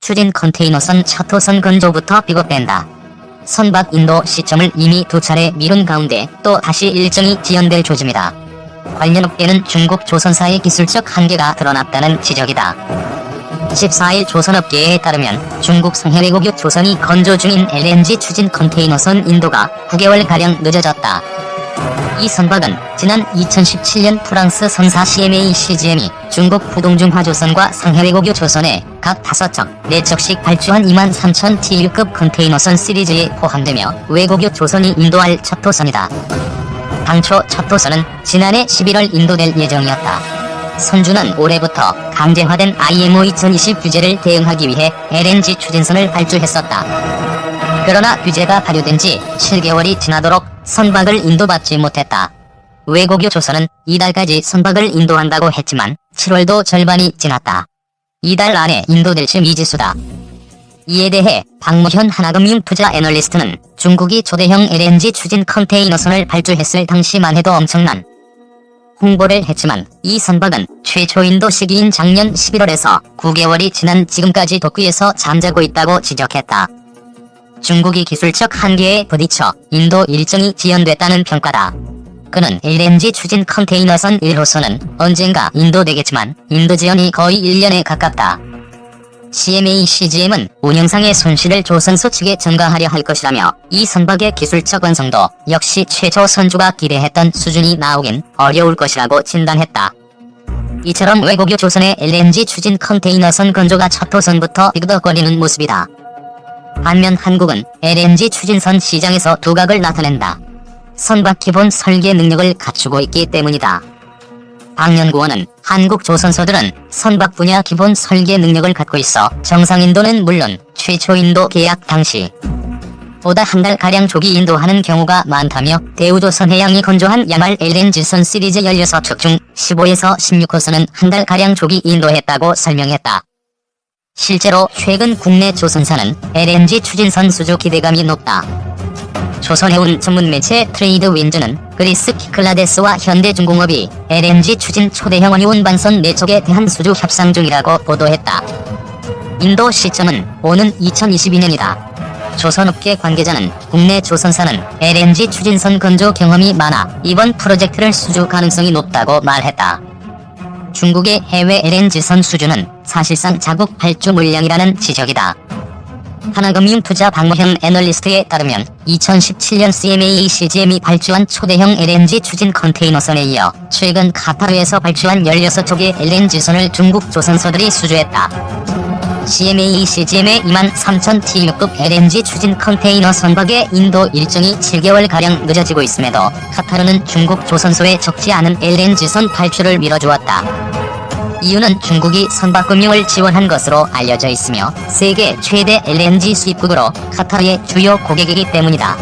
추진 컨테이너선 첫 호선 건조부터 비겁된다. 선박 인도 시점을 이미 2차례 미룬 가운데 또 다시 일정이 지연될 조짐이다. 관련 업계는 중국 조선사의 기술적 한계가 드러났다는 지적이다. 14일 조선업계에 따르면 중국 상해외국유 조선이 건조 중인 LNG 추진 컨테이너선 인도가 9개월가량 늦어졌다. 이 선박은 지난 2017년 프랑스 선사 CMA CGM이 중국 부동중화조선과 상해외국유 조선에 각 5척, 4척씩 발주한 23,000 TEU급 컨테이너선 시리즈에 포함되며 외국유 조선이 인도할 첫 호선이다. 당초 첫 호선은 지난해 11월 인도될 예정이었다. 선주는 올해부터 강제화된 IMO 2020 규제를 대응하기 위해 LNG 추진선을 발주했었다. 그러나 규제가 발효된 지 7개월이 지나도록 선박을 인도받지 못했다. 외국유 조선은 이달까지 선박을 인도한다고 했지만 7월도 절반이 지났다. 이달 안에 인도될지 미지수다. 이에 대해 박무현 하나금융투자 애널리스트는 중국이 초대형 LNG 추진 컨테이너선을 발주했을 당시만 해도 엄청난 홍보를 했지만 이 선박은 최초 인도 시기인 작년 11월에서 9개월이 지난 지금까지 도쿄에서 잠자고 있다고 지적했다. 중국이 기술적 한계에 부딪혀 인도 일정이 지연됐다는 평가다. 그는 LNG 추진 컨테이너선 1호선은 언젠가 인도되겠지만 인도 지연이 거의 1년에 가깝다. CMA CGM은 운영상의 손실을 조선소 측에 전가하려 할 것이라며 이 선박의 기술적 완성도 역시 최초 선주가 기대했던 수준이 나오긴 어려울 것이라고 진단했다. 이처럼 외국유 조선의 LNG 추진 컨테이너선 건조가 첫 호선부터 삐그덕거리는 모습이다. 반면 한국은 LNG 추진선 시장에서 두각을 나타낸다. 선박 기본 설계 능력을 갖추고 있기 때문이다. 박 연구원은 한국 조선소들은 선박 분야 기본 설계 능력을 갖고 있어 정상 인도는 물론 최초 인도 계약 당시 보다 한 달가량 조기 인도하는 경우가 많다며 대우조선 해양이 건조한 야말 LNG선 시리즈 16척 중 15에서 16호선은 한 달가량 조기 인도했다고 설명했다. 실제로 최근 국내 조선사는 LNG 추진선 수주 기대감이 높다. 조선해운 전문매체 트레이드윈즈는 그리스 키클라데스와 현대중공업이 LNG 추진 초대형 원유 운반선 4척에 대한 수주 협상 중이라고 보도했다. 인도 시점은 오는 2022년이다. 조선업계 관계자는 국내 조선사는 LNG 추진선 건조 경험이 많아 이번 프로젝트를 수주 가능성이 높다고 말했다. 중국의 해외 LNG선 수주는 사실상 자국 발주 물량이라는 지적이다. 하나금융투자 박무현 애널리스트에 따르면 2017년 CMA CGM이 발주한 초대형 LNG 추진 컨테이너선에 이어 최근 카타르에서 발주한 16척의 LNG선을 중국 조선소들이 수주했다. CMA CGM의 23,000 TEU급 LNG 추진 컨테이너 선박의 인도 일정이 7개월가량 늦어지고 있음에도 카타르는 중국 조선소에 적지 않은 LNG선 발주를 밀어주었다. 이유는 중국이 선박금융을 지원한 것으로 알려져 있으며 세계 최대 LNG 수입국으로 카타르의 주요 고객이기 때문이다.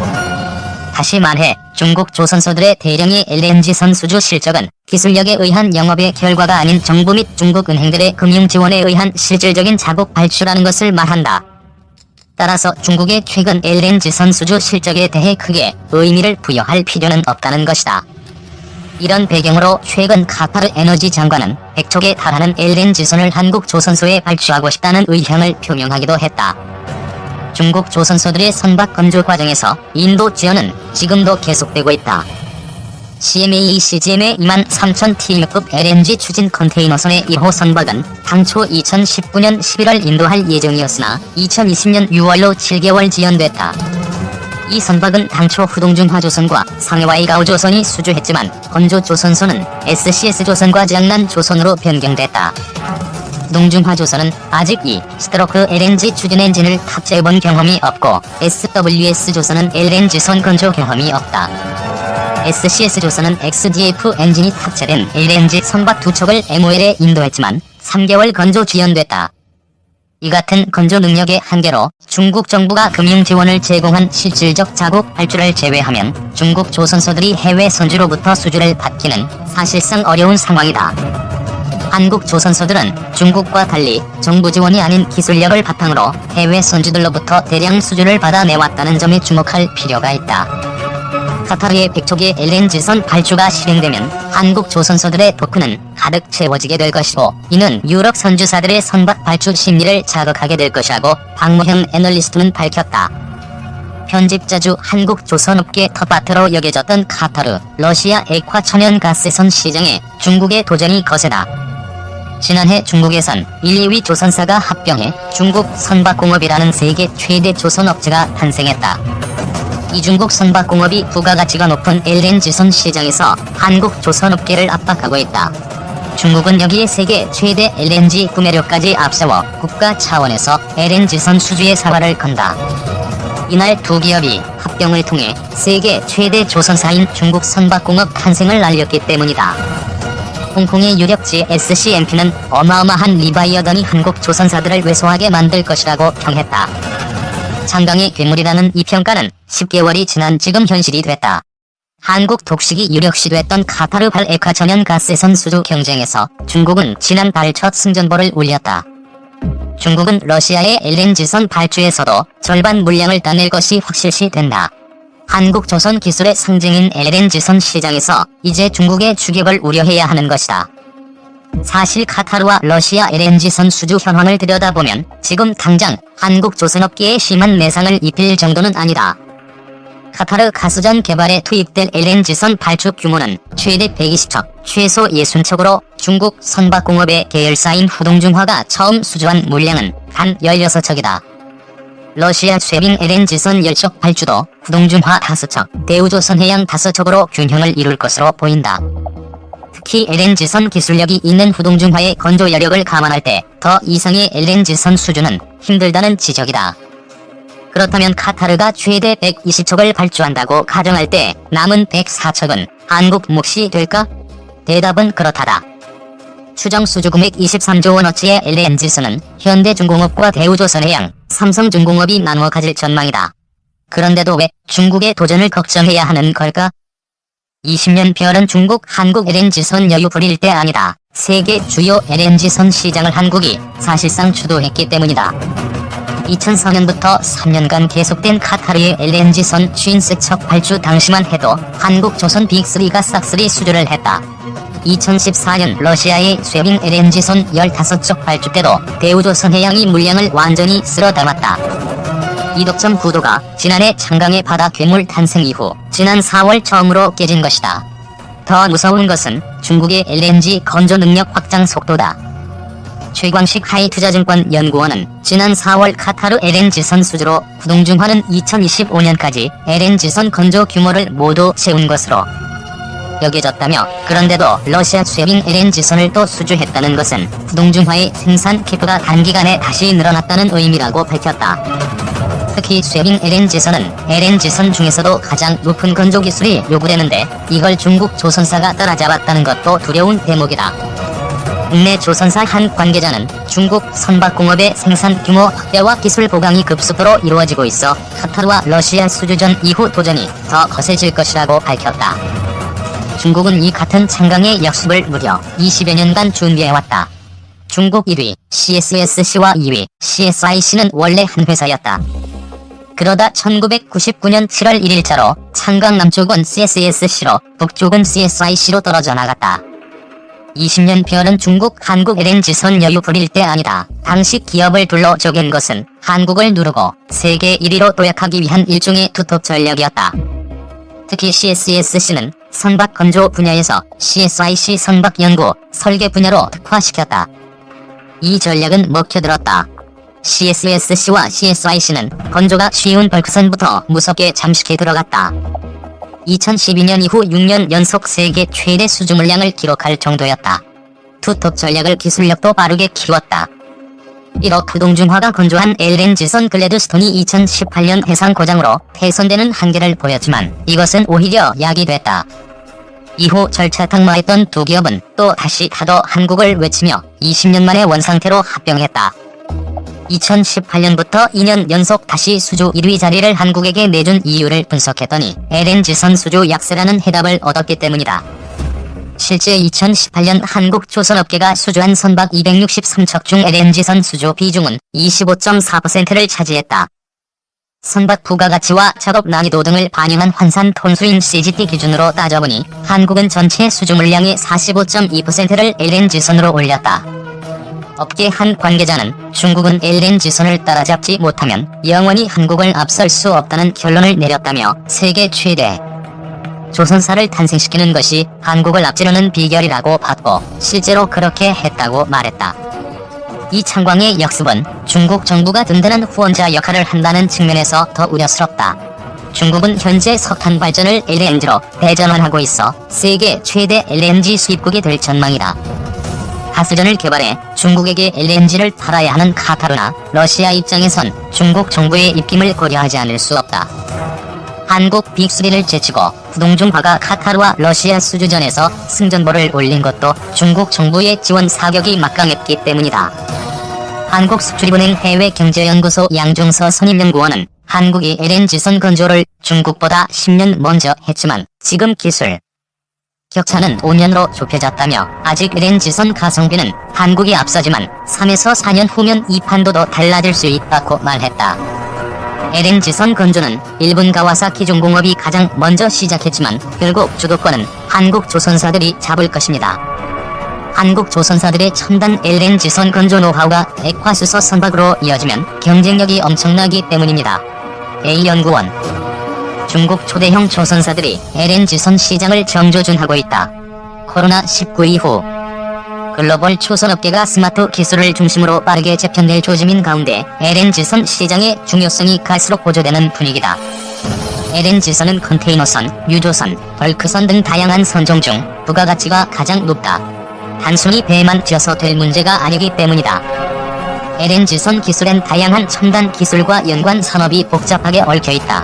다시 말해 중국 조선소들의 대량의 LNG선 수주 실적은 기술력에 의한 영업의 결과가 아닌 정부 및 중국 은행들의 금융 지원에 의한 실질적인 자국 발주라는 것을 말한다. 따라서 중국의 최근 LNG선 수주 실적에 대해 크게 의미를 부여할 필요는 없다는 것이다. 이런 배경으로 최근 카타르 에너지 장관은 100척에 달하는 LNG선을 한국 조선소에 발주하고 싶다는 의향을 표명하기도 했다. 중국 조선소들의 선박 건조 과정에서 인도 지연은 지금도 계속되고 있다. CMA CGM의 23,000 TEU급 LNG 추진 컨테이너선의 1호 선박은 당초 2019년 11월 인도할 예정이었으나 2020년 6월로 7개월 지연됐다. 이 선박은 당초 후동중화조선과 상해와이가오조선이 수주했지만 건조조선소는 SCS조선과 지ang난조선으로 변경됐다. 동중화조선은 아직 이 스트로크 LNG 추진 엔진을 탑재해본 경험이 없고 SWS조선은 LNG선 건조 경험이 없다. SCS조선은 XDF 엔진이 탑재된 LNG 선박 2척을 MOL에 인도했지만 3개월 건조 지연됐다. 이 같은 건조 능력의 한계로 중국 정부가 금융 지원을 제공한 실질적 자국 발주를 제외하면 중국 조선소들이 해외 선주로부터 수주를 받기는 사실상 어려운 상황이다. 한국 조선소들은 중국과 달리 정부 지원이 아닌 기술력을 바탕으로 해외 선주들로부터 대량 수주를 받아내왔다는 점에 주목할 필요가 있다. 카타르의 100척의 LNG선 발주가 실행되면 한국 조선소들의 토크는 가득 채워지게 될 것이고, 이는 유럽 선주사들의 선박 발주 심리를 자극하게 될 것이라고 박모현 애널리스트는 밝혔다. 편집자주 한국 조선업계 텃밭으로 여겨졌던 카타르, 러시아 액화 천연가스선 시장에 중국의 도전이 거세다. 지난해 중국에선 1, 2위 조선사가 합병해 중국 선박공업이라는 세계 최대 조선업체가 탄생했다. 이 중국 선박공업이 부가가치가 높은 LNG선 시장에서 한국 조선업계를 압박하고 있다. 중국은 여기에 세계 최대 LNG 구매력까지 앞세워 국가 차원에서 LNG선 수주의 사활을 건다. 이날 두 기업이 합병을 통해 세계 최대 조선사인 중국 선박공업 탄생을 알렸기 때문이다. 홍콩의 유력지 SCMP는 어마어마한 리바이어던이 한국 조선사들을 왜소하게 만들 것이라고 평했다. 장강의 괴물이라는 이 평가는 10개월이 지난 지금 현실이 됐다. 한국 독식이 유력시됐던 카타르발 액화천연 가스선 수주 경쟁에서 중국은 지난달 첫 승전보를 올렸다. 중국은 러시아의 LNG선 발주에서도 절반 물량을 따낼 것이 확실시된다. 한국 조선 기술의 상징인 LNG선 시장에서 이제 중국의 추격을 우려해야 하는 것이다. 사실 카타르와 러시아 LNG선 수주 현황을 들여다보면 지금 당장 한국 조선업계에 심한 내상을 입힐 정도는 아니다. 카타르 가스전 개발에 투입될 LNG선 발주 규모는 최대 120척, 최소 60척으로 중국 선박공업의 계열사인 후동중화가 처음 수주한 물량은 단 16척이다. 러시아 쉐빙 LNG선 10척 발주도 후동중화 5척, 대우조선해양 5척으로 균형을 이룰 것으로 보인다. 특히 LNG선 기술력이 있는 후동중화의 건조 여력을 감안할 때 더 이상의 LNG선 수주는 힘들다는 지적이다. 그렇다면 카타르가 최대 120척을 발주한다고 가정할 때 남은 104척은 한국 몫이 될까? 대답은 그렇다다. 추정 수주금액 23조 원어치의 LNG선은 현대중공업과 대우조선해양, 삼성중공업이 나누어 가질 전망이다. 그런데도 왜 중국의 도전을 걱정해야 하는 걸까? 20년 별은 중국, 한국 LNG선 여유 부릴 때 아니다. 세계 주요 LNG선 시장을 한국이 사실상 주도했기 때문이다. 2004년부터 3년간 계속된 카타르의 LNG선 53척 발주 당시만 해도 한국 조선 빅3가 싹쓸이 수주를 했다. 2014년 러시아의 쉐빙 LNG선 15척 발주 때도 대우조선해양이 물량을 완전히 쓸어 담았다. 이덕점 구도가 지난해 창강의 바다 괴물 탄생 이후 지난 4월 처음으로 깨진 것이다. 더 무서운 것은 중국의 LNG 건조 능력 확장 속도다. 최광식 하이투자증권 연구원은 지난 4월 카타르 LNG선 수주로 후동중화는 2025년까지 LNG선 건조 규모를 모두 채운 것으로 여겨졌다며, 그런데도 러시아 쉐빙 LNG선을 또 수주했다는 것은 후동중화의 생산 캐파가 단기간에 다시 늘어났다는 의미라고 밝혔다. 특히 쉐빙 LNG선은 LNG선 중에서도 가장 높은 건조 기술이 요구되는데 이걸 중국 조선사가 따라잡았다는 것도 두려운 대목이다. 국내 조선사 한 관계자는 중국 선박공업의 생산 규모 확대와 기술 보강이 급속도로 이루어지고 있어 카타르와 러시아 수주전 이후 도전이 더 거세질 것이라고 밝혔다. 중국은 이 같은 창강의 역습을 무려 20여 년간 준비해왔다. 중국 1위 CSSC와 2위 CSIC는 원래 한 회사였다. 그러다 1999년 7월 1일자로 창강 남쪽은 CSSC로 북쪽은 CSIC로 떨어져 나갔다. 20년 별은 중국, 한국 LNG선 여유 부릴 때 아니다. 당시 기업을 둘러 쪼갠 것은 한국을 누르고 세계 1위로 도약하기 위한 일종의 투톱 전략이었다. 특히 CSSC는 선박 건조 분야에서 CSIC 선박 연구, 설계 분야로 특화시켰다. 이 전략은 먹혀들었다. CSSC와 CSIC는 건조가 쉬운 벌크선부터 무섭게 잠식해 들어갔다. 2012년 이후 6년 연속 세계 최대 수주 물량을 기록할 정도였다. 투톱 전략을 기술력도 빠르게 키웠다. 1억 후동중화가 건조한 LNG선 글래드스톤이 2018년 해상 고장으로 폐선되는 한계를 보였지만 이것은 오히려 약이 됐다. 이후 절차 탁마했던 두 기업은 또 다시 타도 한국을 외치며 20년 만에 원상태로 합병했다. 2018년부터 2년 연속 다시 수주 1위 자리를 한국에게 내준 이유를 분석했더니 LNG선 수주 약세라는 해답을 얻었기 때문이다. 실제 2018년 한국 조선업계가 수주한 선박 263척 중 LNG선 수주 비중은 25.4%를 차지했다. 선박 부가가치와 작업 난이도 등을 반영한 환산 톤수인 CGT 기준으로 따져보니 한국은 전체 수주 물량의 45.2%를 LNG선으로 올렸다. 업계 한 관계자는 중국은 LNG선을 따라잡지 못하면 영원히 한국을 앞설 수 없다는 결론을 내렸다며 세계 최대 조선사를 탄생시키는 것이 한국을 앞지르는 비결이라고 봤고 실제로 그렇게 했다고 말했다. 이 창광의 역습은 중국 정부가 든든한 후원자 역할을 한다는 측면에서 더 우려스럽다. 중국은 현재 석탄 발전을 LNG로 대전환하고 있어 세계 최대 LNG 수입국이 될 전망이다. 가스전을 개발해 중국에게 LNG를 팔아야 하는 카타르나 러시아 입장에선 중국 정부의 입김을 고려하지 않을 수 없다. 한국 빅3를 제치고 부동중화가 카타르와 러시아 수주전에서 승전보를 올린 것도 중국 정부의 지원 사격이 막강했기 때문이다. 한국수출입은행 해외경제연구소 양종서 선임연구원은 한국이 LNG선 건조를 중국보다 10년 먼저 했지만 지금 기술 격차는 5년으로 좁혀졌다며 아직 LNG선 가성비는 한국이 앞서지만 3에서 4년 후면 이 판도도 달라질 수 있다고 말했다. LNG선 건조는 일본 가와사키 중공업이 가장 먼저 시작했지만 결국 주도권은 한국 조선사들이 잡을 것입니다. 한국 조선사들의 첨단 LNG선 건조 노하우가 액화수소 선박으로 이어지면 경쟁력이 엄청나기 때문입니다. A연구원 중국 초대형 조선사들이 LNG선 시장을 정조준하고 있다. 코로나19 이후 글로벌 초선업계가 스마트 기술을 중심으로 빠르게 재편될 조짐인 가운데 LNG선 시장의 중요성이 갈수록 고조되는 분위기다. LNG선은 컨테이너선, 유조선, 벌크선 등 다양한 선종 중 부가가치가 가장 높다. 단순히 배만 지어서 될 문제가 아니기 때문이다. LNG선 기술엔 다양한 첨단 기술과 연관 산업이 복잡하게 얽혀있다.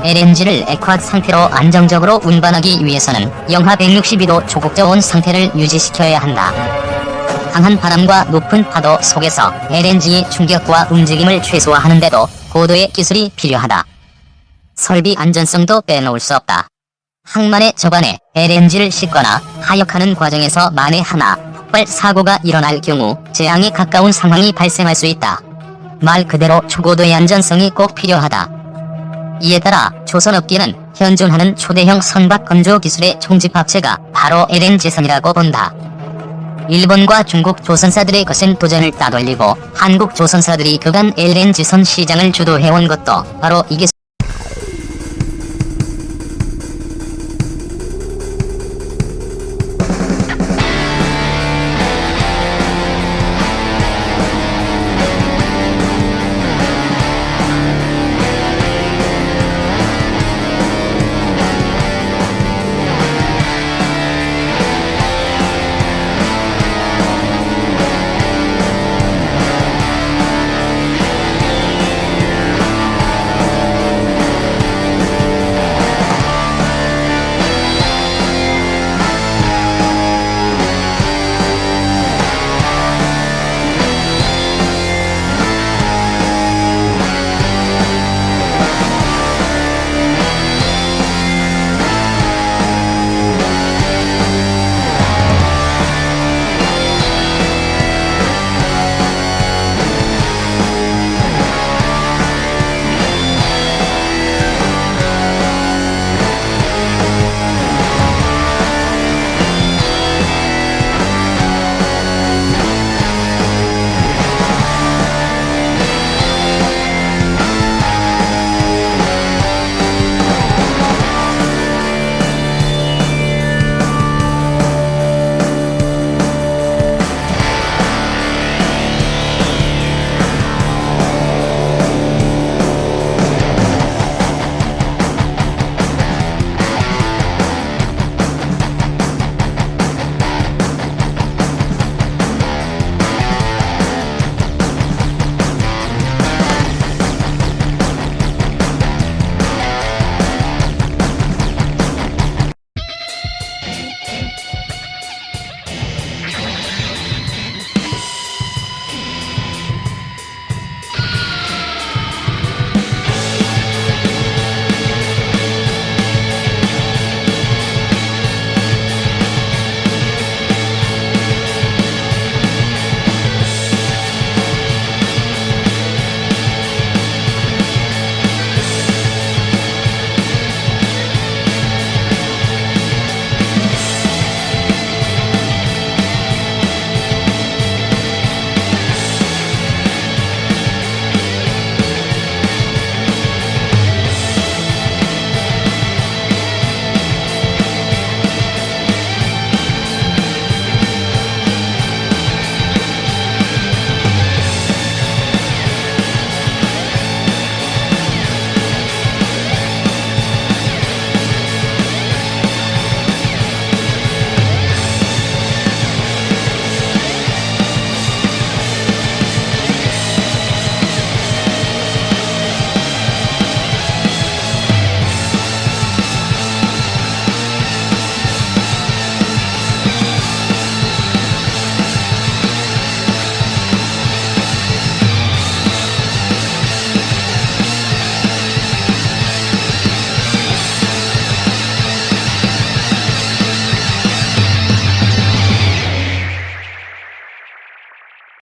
LNG를 액화 상태로 안정적으로 운반하기 위해서는 영하 162도 초곡저온 상태를 유지시켜야 한다. 강한 바람과 높은 파도 속에서 LNG의 충격과 움직임을 최소화하는데도 고도의 기술이 필요하다. 설비 안전성도 빼놓을 수 없다. 항만의 저반에 LNG를 싣거나 하역하는 과정에서 만에 하나 폭발 사고가 일어날 경우 재앙에 가까운 상황이 발생할 수 있다. 말 그대로 초고도의 안전성이 꼭 필요하다. 이에 따라 조선업계는 현존하는 초대형 선박 건조 기술의 총집합체가 바로 LNG선이라고 본다. 일본과 중국 조선사들의 거센 도전을 따돌리고 한국 조선사들이 그간 LNG선 시장을 주도해온 것도 바로 이 기술